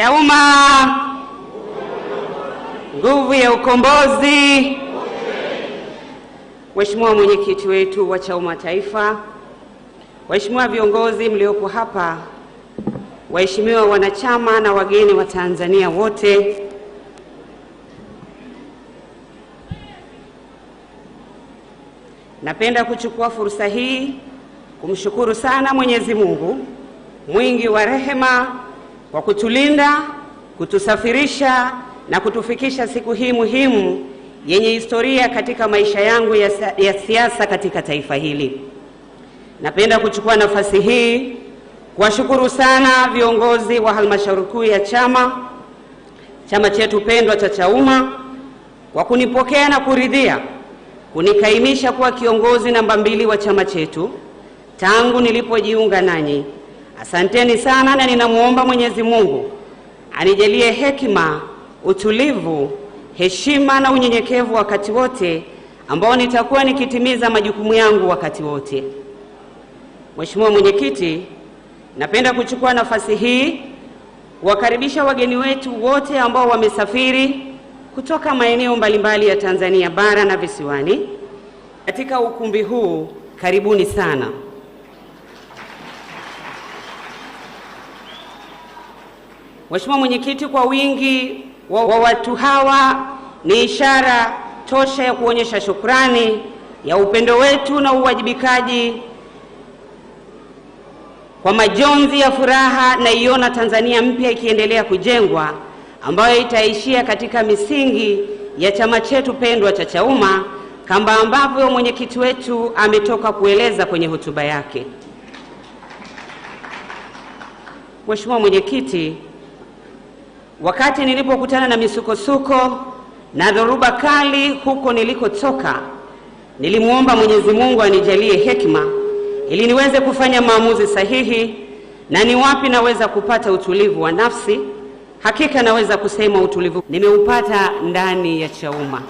Chauma, nguvu ya ukombozi. Mheshimiwa mwenyekiti wetu wa Chauma Taifa, waheshimiwa viongozi mliopo hapa, waheshimiwa wanachama na wageni wa Tanzania wote, napenda kuchukua fursa hii kumshukuru sana Mwenyezi Mungu mwingi wa rehema kwa kutulinda, kutusafirisha na kutufikisha siku hii muhimu yenye historia katika maisha yangu ya siasa katika taifa hili. Napenda kuchukua nafasi hii kuwashukuru sana viongozi wa halmashauri kuu ya chama chetu pendwa cha Chauma kwa kunipokea na kuridhia kunikaimisha kuwa kiongozi namba 2 wa chama chetu tangu nilipojiunga nanyi. Asanteni sana, na ninamuomba Mwenyezi Mungu anijalie hekima, utulivu, heshima na unyenyekevu wakati wote ambao nitakuwa nikitimiza majukumu yangu wakati wote. Mheshimiwa Mwenyekiti, napenda kuchukua nafasi hii kuwakaribisha wageni wetu wote ambao wamesafiri kutoka maeneo mbalimbali ya Tanzania bara na visiwani katika ukumbi huu. Karibuni sana. Mheshimiwa Mwenyekiti, kwa wingi wa watu hawa ni ishara tosha ya kuonyesha shukrani ya upendo wetu na uwajibikaji kwa majonzi ya furaha na iona Tanzania mpya ikiendelea kujengwa, ambayo itaishia katika misingi ya chama chetu pendwa cha Chauma kama ambavyo mwenyekiti wetu ametoka kueleza kwenye hotuba yake. Mheshimiwa Mwenyekiti, wakati nilipokutana na misukosuko na dhoruba kali huko nilikotoka, nilimuomba Mwenyezi Mungu anijalie hekima ili niweze kufanya maamuzi sahihi na ni wapi naweza kupata utulivu wa nafsi. Hakika naweza kusema utulivu nimeupata ndani ya Chauma.